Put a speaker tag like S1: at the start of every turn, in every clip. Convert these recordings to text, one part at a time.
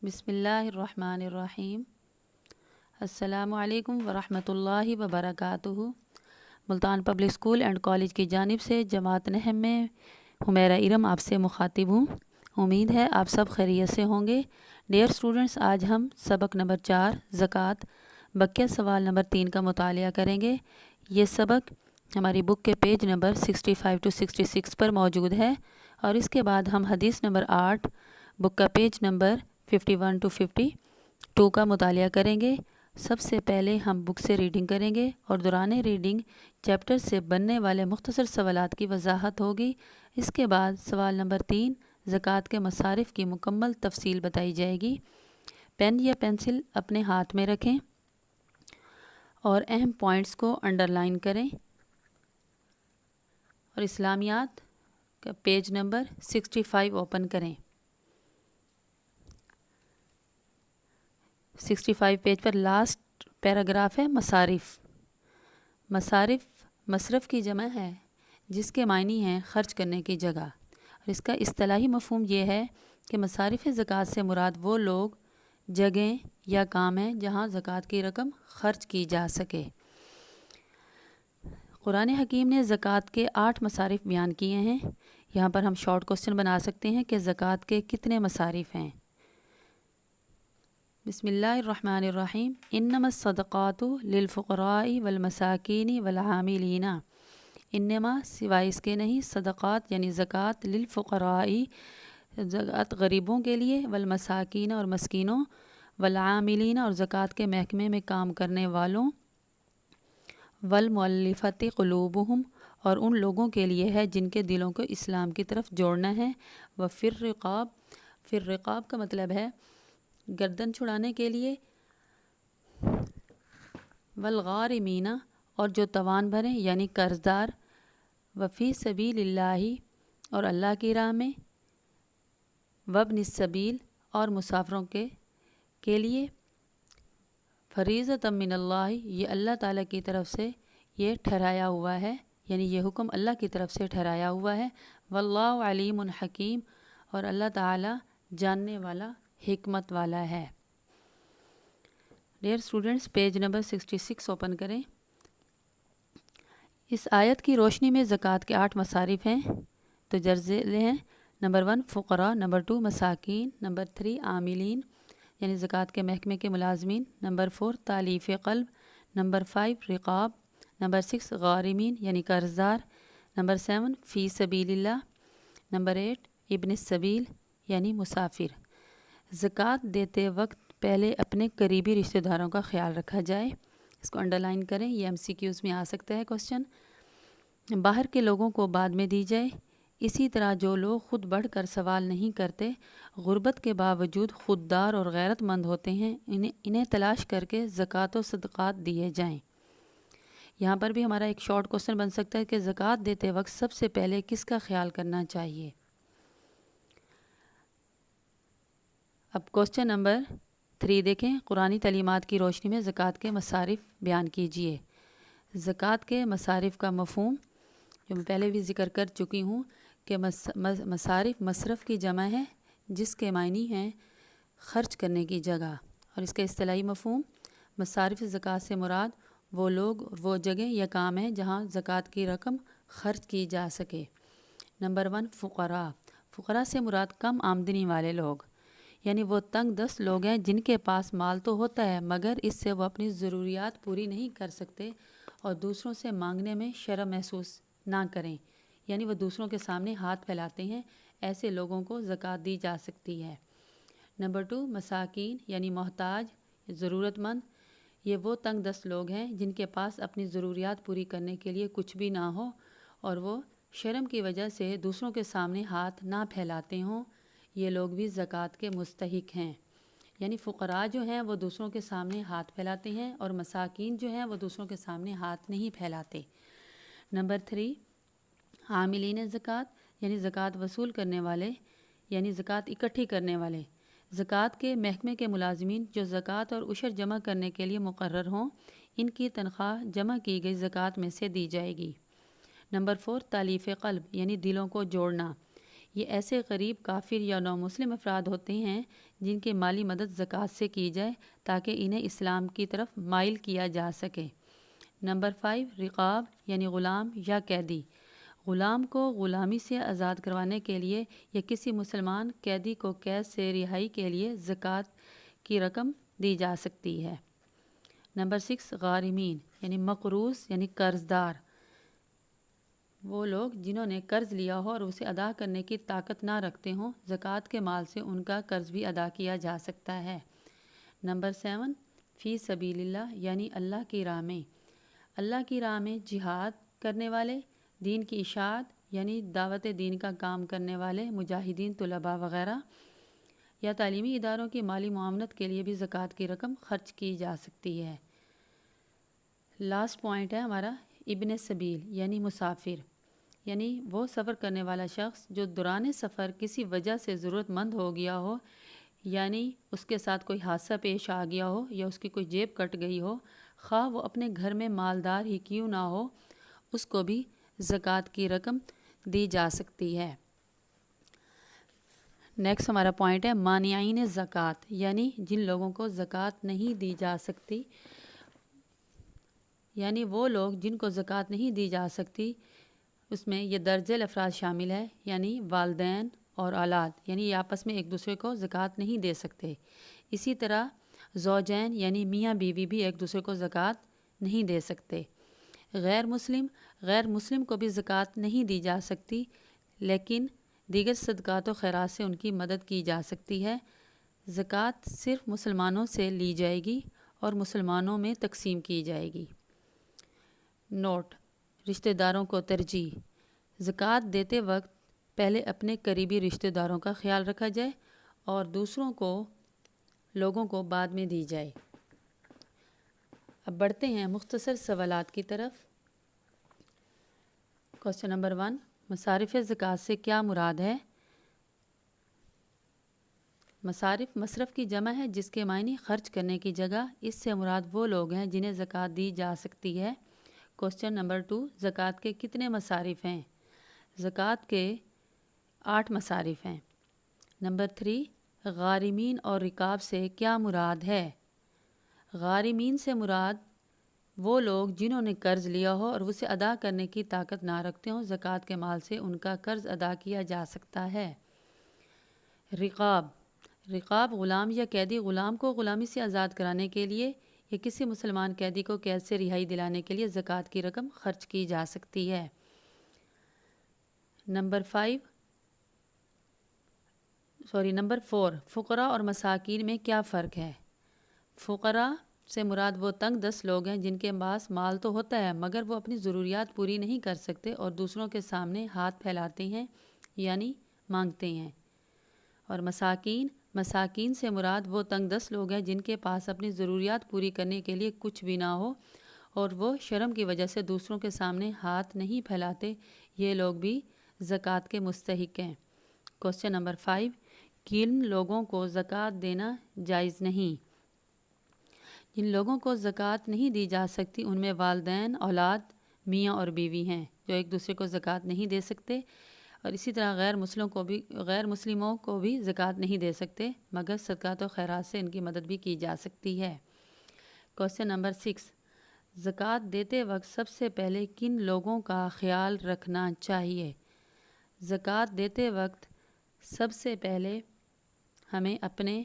S1: بسم اللہ الرحمن الرحیم۔ السلام علیکم ورحمۃ اللہ وبرکاتہ۔ Multan public school and college کی جانب سے جماعت نحم میں حمیرہ ارم آپ سے مخاطب ہوں۔ امید ہے آپ سب خیریت سے ہوں گے۔ ڈیئر اسٹوڈنٹس، آج ہم سبق نمبر 4 زکوٰۃ بقیہ سوال نمبر 3 کا مطالعہ کریں گے۔ یہ سبق ہماری بک کے پیج نمبر 65 to 66 پر موجود ہے، اور اس کے بعد ہم حدیث نمبر 8 بک کا پیج نمبر 51 to 52 کا مطالعہ کریں گے۔ سب سے پہلے ہم بک سے ریڈنگ کریں گے اور دوران ریڈنگ چیپٹر سے بننے والے مختصر سوالات کی وضاحت ہوگی۔ اس کے بعد سوال نمبر 3 زکوٰۃ کے مصارف کی مکمل تفصیل بتائی جائے گی۔ پین یا پینسل اپنے ہاتھ میں رکھیں اور اہم پوائنٹس کو انڈر لائن کریں، اور اسلامیات کا پیج نمبر 65 اوپن کریں۔ 65 پیج پر لاسٹ پیراگراف ہے مصارف۔ مصارف مصرف کی جمع ہے جس کے معنی ہیں خرچ کرنے کی جگہ، اور اس کا اصطلاحی مفہوم یہ ہے کہ مصارف زکوٰۃ سے مراد وہ لوگ، جگہیں یا کام ہیں جہاں زکوٰۃ کی رقم خرچ کی جا سکے۔ قرآن حکیم نے زکوٰۃ کے 8 مصارف بیان کیے ہیں۔ یہاں پر ہم شارٹ کوسچن بنا سکتے ہیں کہ زکوٰۃ کے کتنے مصارف ہیں۔ بسم اللہ الرحمن الرحیم۔ انما الصدقات للفقراء والمساکین والعاملین۔ انما سوائے اس کے نہیں، صدقات یعنی زکوٰۃ للفقراء زکوٰۃ غریبوں کے لیے، والمساکین اور مسکینوں، والعاملین اور زکوٰۃ کے محکمے میں کام کرنے والوں، والمؤلفۃ قلوبہم اور ان لوگوں کے لیے ہے جن کے دلوں کو اسلام کی طرف جوڑنا ہے، وفی الرقاب، فی الرقاب کا مطلب ہے گردن چھڑانے کے لیے، والغارمین اور جو توان بھریں یعنی قرض دار، وفی سبیل اللہ اور اللہ کی راہ میں، وابن السبیل اور مسافروں کے لیے، فریضۃ من اللہ یہ اللہ تعالیٰ کی طرف سے یہ ٹھہرایا ہوا ہے، یعنی یہ حکم اللہ کی طرف سے ٹھہرایا ہوا ہے۔ واللہ علیم حکیم اور اللہ تعالیٰ جاننے والا، حکمت والا ہے۔ Dear students, page number 66 open کریں۔ اس آیت کی روشنی میں زکوٰۃ کے 8 مصارف ہیں، تو جرذیل ہیں۔ نمبر 1 فقراء، نمبر 2 مساکین، نمبر 3 عاملین یعنی زکوٰۃ کے محکمے کے ملازمین، نمبر 4 تالیف قلب، نمبر 5 رقاب، نمبر 6 غارمین یعنی قرض دار، نمبر 7 فی سبیل اللہ، نمبر 8 ابن السبیل یعنی مسافر۔ زکوٰۃ دیتے وقت پہلے اپنے قریبی رشتہ داروں کا خیال رکھا جائے۔ اس کو انڈر لائن کریں، یہ MCQs میں آ سکتا ہے کوسچن۔ باہر کے لوگوں کو بعد میں دی جائے۔ اسی طرح جو لوگ خود بڑھ کر سوال نہیں کرتے، غربت کے باوجود خوددار اور غیرت مند ہوتے ہیں، انہیں تلاش کر کے زکوٰۃ و صدقات دیے جائیں۔ یہاں پر بھی ہمارا ایک شارٹ کوسچن بن سکتا ہے کہ زکوٰۃ دیتے وقت سب سے پہلے کس کا خیال کرنا چاہیے۔ اب کوسچن نمبر 3 دیکھیں۔ قرآنی تعلیمات کی روشنی میں زکوٰۃ کے مصارف بیان کیجیے۔ زکوٰۃ کے مصارف کا مفہوم جو میں پہلے بھی ذکر کر چکی ہوں کہ مصارف مصرف کی جمع ہے جس کے معنی ہیں خرچ کرنے کی جگہ، اور اس کا اصطلاحی مفہوم مصارف زکوٰۃ سے مراد وہ لوگ، وہ جگہ یا کام ہیں جہاں زکوٰۃ کی رقم خرچ کی جا سکے۔ نمبر 1 فقراء۔ فقراء سے مراد کم آمدنی والے لوگ، یعنی وہ تنگ دست لوگ ہیں جن کے پاس مال تو ہوتا ہے مگر اس سے وہ اپنی ضروریات پوری نہیں کر سکتے اور دوسروں سے مانگنے میں شرم محسوس نہ کریں، یعنی وہ دوسروں کے سامنے ہاتھ پھیلاتے ہیں، ایسے لوگوں کو زکوٰۃ دی جا سکتی ہے۔ نمبر 2 مساکین یعنی محتاج، ضرورت مند، یہ وہ تنگ دست لوگ ہیں جن کے پاس اپنی ضروریات پوری کرنے کے لیے کچھ بھی نہ ہو اور وہ شرم کی وجہ سے دوسروں کے سامنے ہاتھ نہ پھیلاتے ہوں، یہ لوگ بھی زکوٰۃ کے مستحق ہیں۔ یعنی فقراء جو ہیں وہ دوسروں کے سامنے ہاتھ پھیلاتے ہیں اور مساکین جو ہیں وہ دوسروں کے سامنے ہاتھ نہیں پھیلاتے۔ نمبر 3 عاملین زکوٰۃ یعنی زکوٰۃ وصول کرنے والے، یعنی زکوٰۃ اکٹھی کرنے والے۔ زکوٰۃ کے محکمے کے ملازمین جو زکوٰۃ اور عشر جمع کرنے کے لیے مقرر ہوں، ان کی تنخواہ جمع کی گئی زکوٰۃ میں سے دی جائے گی۔ نمبر 4 تالیف قلب یعنی دلوں کو جوڑنا، یہ ایسے غریب، کافر یا نامسلم افراد ہوتے ہیں جن کی مالی مدد زکوٰۃ سے کی جائے تاکہ انہیں اسلام کی طرف مائل کیا جا سکے۔ نمبر 5، رقاب یعنی غلام یا قیدی۔ غلام کو غلامی سے آزاد کروانے کے لیے یا کسی مسلمان قیدی کو قید سے رہائی کے لیے زکوٰۃ کی رقم دی جا سکتی ہے۔ نمبر 6، غارمین یعنی مقروض یعنی قرض دار۔ وہ لوگ جنہوں نے قرض لیا ہو اور اسے ادا کرنے کی طاقت نہ رکھتے ہوں، زکوٰۃ کے مال سے ان کا قرض بھی ادا کیا جا سکتا ہے۔ نمبر 7، فی سبیل اللہ یعنی اللہ کی راہ میں۔ اللہ کی راہ میں جہاد کرنے والے، دین کی اشاعت یعنی دعوت دین کا کام کرنے والے مجاہدین، طلباء وغیرہ، یا تعلیمی اداروں کی مالی معاونت کے لیے بھی زکوٰۃ کی رقم خرچ کی جا سکتی ہے۔ لاسٹ پوائنٹ ہے ہمارا ابن سبیل یعنی مسافر، یعنی وہ سفر کرنے والا شخص جو دوران سفر کسی وجہ سے ضرورت مند ہو گیا ہو، یعنی اس کے ساتھ کوئی حادثہ پیش آ گیا ہو یا اس کی کوئی جیب کٹ گئی ہو، خواہ وہ اپنے گھر میں مالدار ہی کیوں نہ ہو، اس کو بھی زکوٰۃ کی رقم دی جا سکتی ہے۔ نیکسٹ ہمارا پوائنٹ ہے مانعین زکوٰۃ، یعنی جن لوگوں کو زکوٰۃ نہیں دی جا سکتی، یعنی وہ لوگ جن کو زکوٰۃ نہیں دی جا سکتی، اس میں یہ درجہ افراد شامل ہے، یعنی والدین اور اولاد، یعنی یہ آپس میں ایک دوسرے کو زکوٰۃ نہیں دے سکتے۔ اسی طرح زوجین یعنی میاں بیوی بھی ایک دوسرے کو زکوٰۃ نہیں دے سکتے۔ غیر مسلم کو بھی زکوٰۃ نہیں دی جا سکتی، لیکن دیگر صدقات و خیرات سے ان کی مدد کی جا سکتی ہے۔ زکوٰۃ صرف مسلمانوں سے لی جائے گی اور مسلمانوں میں تقسیم کی جائے گی۔ نوٹ: رشتہ داروں کو ترجیح۔ زکوٰۃ دیتے وقت پہلے اپنے قریبی رشتہ داروں کا خیال رکھا جائے اور دوسروں لوگوں کو بعد میں دی جائے۔ اب بڑھتے ہیں مختصر سوالات کی طرف۔ کوسچن نمبر 1، مصارف زکوٰۃ سے کیا مراد ہے؟ مصرف کی جمع ہے جس کے معنی خرچ کرنے کی جگہ۔ اس سے مراد وہ لوگ ہیں جنہیں زکوٰۃ دی جا سکتی ہے۔ کوسچن نمبر 2، زکوٰۃ کے کتنے مصارف ہیں؟ زکوٰۃ کے 8 مصارف ہیں۔ نمبر 3، غارمین اور رقاب سے کیا مراد ہے؟ غارمین سے مراد وہ لوگ جنہوں نے قرض لیا ہو اور اسے ادا کرنے کی طاقت نہ رکھتے ہوں، زکوٰۃ کے مال سے ان کا قرض ادا کیا جا سکتا ہے۔ رقاب غلام یا قیدی۔ غلام کو غلامی سے آزاد کرانے کے لیے یا کسی مسلمان قیدی کو قید سے رہائی دلانے کے لیے زکوٰۃ کی رقم خرچ کی جا سکتی ہے۔ نمبر 4، فقراء اور مساکین میں کیا فرق ہے؟ فقراء سے مراد وہ تنگ دست لوگ ہیں جن کے پاس مال تو ہوتا ہے مگر وہ اپنی ضروریات پوری نہیں کر سکتے اور دوسروں کے سامنے ہاتھ پھیلاتے ہیں یعنی مانگتے ہیں۔ اور مساکین سے مراد وہ تنگ دست لوگ ہیں جن کے پاس اپنی ضروریات پوری کرنے کے لیے کچھ بھی نہ ہو اور وہ شرم کی وجہ سے دوسروں کے سامنے ہاتھ نہیں پھیلاتے، یہ لوگ بھی زکوٰۃ کے مستحق ہیں۔ کوسچن نمبر 5، کن لوگوں کو زکوٰۃ دینا جائز نہیں؟ جن لوگوں کو زکوٰۃ نہیں دی جا سکتی ان میں والدین، اولاد، میاں اور بیوی ہیں جو ایک دوسرے کو زکوٰۃ نہیں دے سکتے، اور اسی طرح غیر مسلموں کو بھی زکوٰۃ نہیں دے سکتے مگر صدقات و خیرات سے ان کی مدد بھی کی جا سکتی ہے۔ کوسچن نمبر 6، زکوٰۃ دیتے وقت سب سے پہلے کن لوگوں کا خیال رکھنا چاہیے؟ زکوٰۃ دیتے وقت سب سے پہلے ہمیں اپنے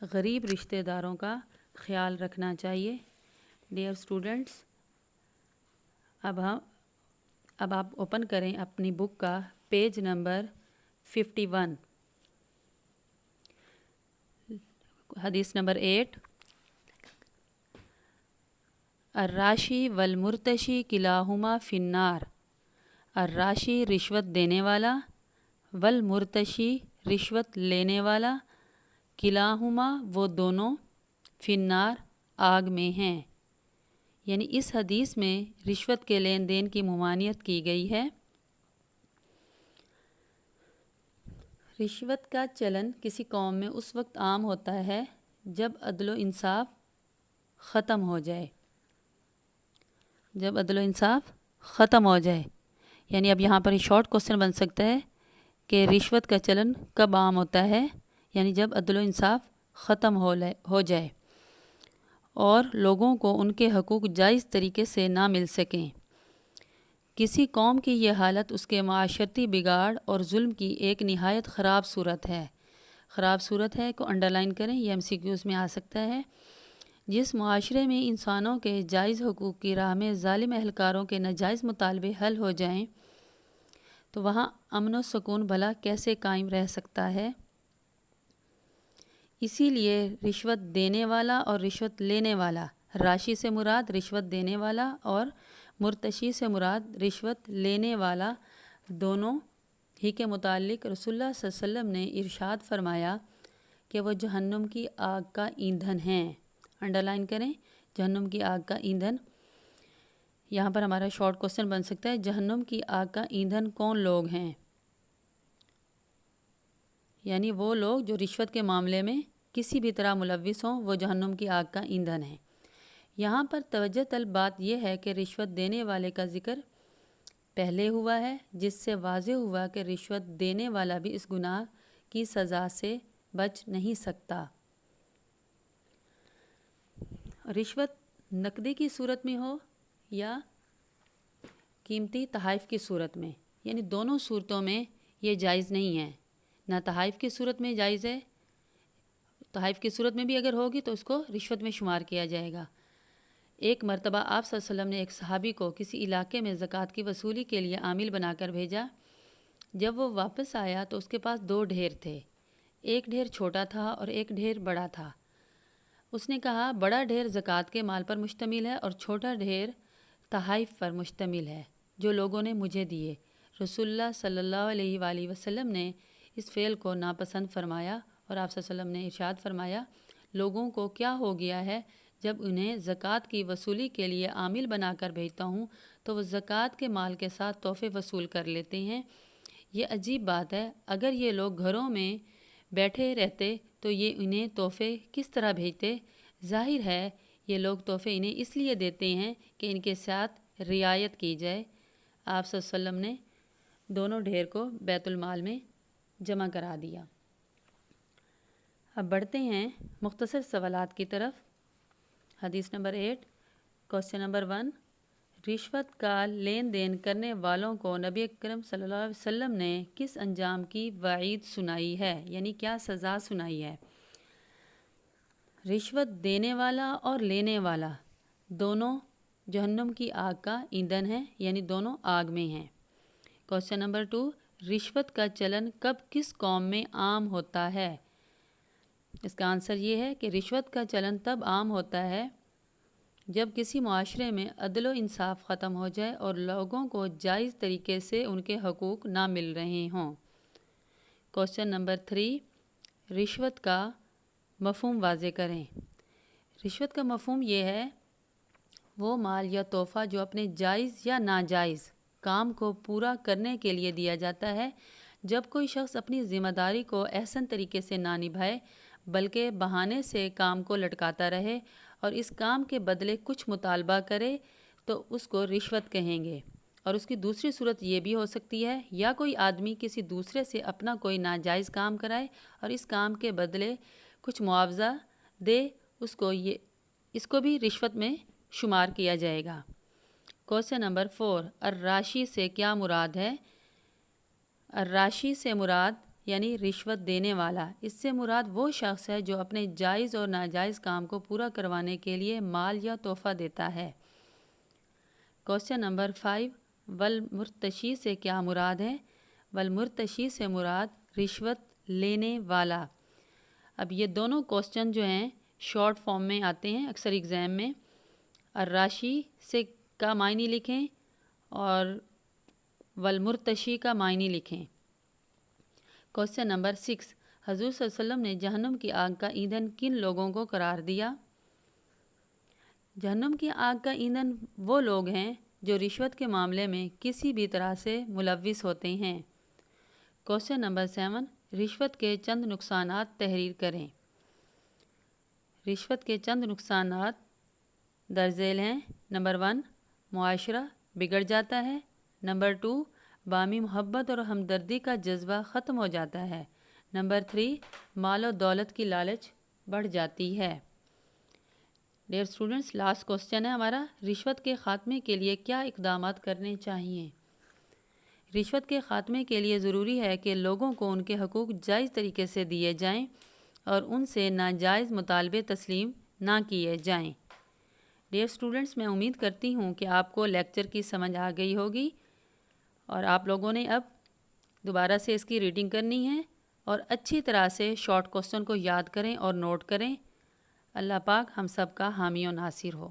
S1: غریب رشتہ داروں کا خیال رکھنا چاہیے۔ ڈیئر اسٹوڈنٹس، اب آپ اوپن کریں اپنی بک کا پیج نمبر 51، حدیث نمبر 8، الراشی والمرتشی کلاہما فی النار۔ الراشی رشوت دینے والا، والمرتشی رشوت لینے والا، کلاہما وہ دونوں، فی النار آگ میں ہیں۔ یعنی اس حدیث میں رشوت کے لین دین کی ممانعت کی گئی ہے۔ رشوت کا چلن کسی قوم میں اس وقت عام ہوتا ہے جب عدل و انصاف ختم ہو جائے۔ یعنی اب یہاں پر شارٹ کوسچن بن سکتا ہے کہ رشوت کا چلن کب عام ہوتا ہے، یعنی جب عدل و انصاف ختم ہو جائے اور لوگوں کو ان کے حقوق جائز طریقے سے نہ مل سکیں۔ کسی قوم کی یہ حالت اس کے معاشرتی بگاڑ اور ظلم کی ایک نہایت خراب صورت ہے کو انڈرلائن کریں، یہ MCQs میں آ سکتا ہے۔ جس معاشرے میں انسانوں کے جائز حقوق کی راہ میں ظالم اہلکاروں کے ناجائز مطالبے حل ہو جائیں تو وہاں امن و سکون بھلا کیسے قائم رہ سکتا ہے؟ اسی لیے رشوت دینے والا اور رشوت لینے والا، راشی سے مراد رشوت دینے والا اور مرتشی سے مراد رشوت لینے والا، دونوں ہی کے متعلق رسول اللہ صلی اللہ علیہ وسلم نے ارشاد فرمایا کہ وہ جہنم کی آگ کا ایندھن ہیں۔ انڈرلائن کریں، جہنم کی آگ کا ایندھن۔ یہاں پر ہمارا شارٹ کوسچن بن سکتا ہے، جہنم کی آگ کا ایندھن کون لوگ ہیں؟ یعنی وہ لوگ جو رشوت کے معاملے میں کسی بھی طرح ملوث ہوں، وہ جہنم کی آگ کا ایندھن ہیں۔ یہاں پر توجہ طلب بات یہ ہے کہ رشوت دینے والے کا ذکر پہلے ہوا ہے، جس سے واضح ہوا کہ رشوت دینے والا بھی اس گناہ کی سزا سے بچ نہیں سکتا۔ رشوت نقدی کی صورت میں ہو یا قیمتی تحائف کی صورت میں، یعنی دونوں صورتوں میں یہ جائز نہیں ہے۔ نہ تحائف کی صورت میں جائز ہے، تحائف کی صورت میں بھی اگر ہوگی تو اس کو رشوت میں شمار کیا جائے گا۔ ایک مرتبہ آپ صلی اللہ علیہ وسلم نے ایک صحابی کو کسی علاقے میں زکوٰۃ کی وصولی کے لیے عامل بنا کر بھیجا۔ جب وہ واپس آیا تو اس کے پاس 2 ڈھیر تھے، ایک ڈھیر چھوٹا تھا اور ایک ڈھیر بڑا تھا۔ اس نے کہا، بڑا ڈھیر زکوٰۃ کے مال پر مشتمل ہے اور چھوٹا ڈھیر تحائف پر مشتمل ہے جو لوگوں نے مجھے دیے۔ رسول اللہ صلی اللہ علیہ وآلہ وسلم نے اس فعل کو ناپسند فرمایا اور آپ صلی اللہ علیہ وسلم نے ارشاد فرمایا، لوگوں کو کیا ہو گیا ہے جب انہیں زکوٰۃ کی وصولی کے لیے عامل بنا کر بھیجتا ہوں تو وہ زکوٰۃ کے مال کے ساتھ تحفے وصول کر لیتے ہیں۔ یہ عجیب بات ہے، اگر یہ لوگ گھروں میں بیٹھے رہتے تو یہ انہیں تحفے کس طرح بھیجتے؟ ظاہر ہے یہ لوگ تحفے انہیں اس لیے دیتے ہیں کہ ان کے ساتھ رعایت کی جائے۔ آپ صلی اللہ علیہ وسلم نے دونوں ڈھیر کو بیت المال میں جمع کرا دیا۔ اب بڑھتے ہیں مختصر سوالات کی طرف۔ حدیث نمبر 8، کوسچن نمبر 1، رشوت کا لین دین کرنے والوں کو نبی اکرم صلی اللہ علیہ وسلم نے کس انجام کی وعید سنائی ہے، یعنی کیا سزا سنائی ہے؟ رشوت دینے والا اور لینے والا دونوں جہنم کی آگ کا ایندھن ہیں، یعنی دونوں آگ میں ہیں۔ کوسچن نمبر 2، رشوت کا چلن کب کس قوم میں عام ہوتا ہے؟ اس کا آنسر یہ ہے کہ رشوت کا چلن تب عام ہوتا ہے جب کسی معاشرے میں عدل و انصاف ختم ہو جائے اور لوگوں کو جائز طریقے سے ان کے حقوق نہ مل رہے ہوں۔ کوسچن نمبر 3، رشوت کا مفہوم واضح کریں۔ رشوت کا مفہوم یہ ہے، وہ مال یا تحفہ جو اپنے جائز یا ناجائز کام کو پورا کرنے کے لیے دیا جاتا ہے۔ جب کوئی شخص اپنی ذمہ داری کو احسن طریقے سے نہ نبھائے بلکہ بہانے سے کام کو لٹکاتا رہے اور اس کام کے بدلے کچھ مطالبہ کرے تو اس کو رشوت کہیں گے۔ اور اس کی دوسری صورت یہ بھی ہو سکتی ہے، یا کوئی آدمی کسی دوسرے سے اپنا کوئی ناجائز کام کرائے اور اس کام کے بدلے کچھ معاوضہ دے، اس کو بھی رشوت میں شمار کیا جائے گا۔ کوسچن نمبر 4، الراشی سے کیا مراد ہے؟ الراشی سے مراد یعنی رشوت دینے والا، اس سے مراد وہ شخص ہے جو اپنے جائز اور ناجائز کام کو پورا کروانے کے لیے مال یا تحفہ دیتا ہے۔ کوسچن نمبر 5، والمرتشی سے کیا مراد ہے؟ والمرتشی سے مراد رشوت لینے والا۔ اب یہ دونوں کوسچن جو ہیں شارٹ فارم میں آتے ہیں اکثر ایگزام میں۔ الراشی سے کا معنی لکھیں اور والمرتشی کا معنی لکھیں۔ کوسچن نمبر 6، حضور صلی اللہ علیہ وسلم نے جہنم کی آگ کا ایندھن کن لوگوں کو قرار دیا؟ جہنم کی آگ کا ایندھن وہ لوگ ہیں جو رشوت کے معاملے میں کسی بھی طرح سے ملوث ہوتے ہیں۔ کوسچن نمبر 7، رشوت کے چند نقصانات تحریر کریں۔ رشوت کے چند نقصانات درج ذیل ہیں۔ نمبر 1، معاشرہ بگڑ جاتا ہے۔ نمبر 2، باہمی محبت اور ہمدردی کا جذبہ ختم ہو جاتا ہے۔ نمبر 3، مال و دولت کی لالچ بڑھ جاتی ہے۔ ڈیئر اسٹوڈنٹس، لاسٹ کوسچن ہے ہمارا، رشوت کے خاتمے کے لیے کیا اقدامات کرنے چاہیے؟ رشوت کے خاتمے کے لیے ضروری ہے کہ لوگوں کو ان کے حقوق جائز طریقے سے دیے جائیں اور ان سے ناجائز مطالبے تسلیم نہ کیے جائیں۔ ڈیئر اسٹوڈنٹس، میں امید کرتی ہوں کہ آپ کو لیکچر کی سمجھ آ گئی ہوگی اور آپ لوگوں نے اب دوبارہ سے اس کی ریڈنگ کرنی ہے اور اچھی طرح سے شارٹ کوسچن کو یاد کریں اور نوٹ کریں۔ اللہ پاک ہم سب کا حامی و ناصر ہو۔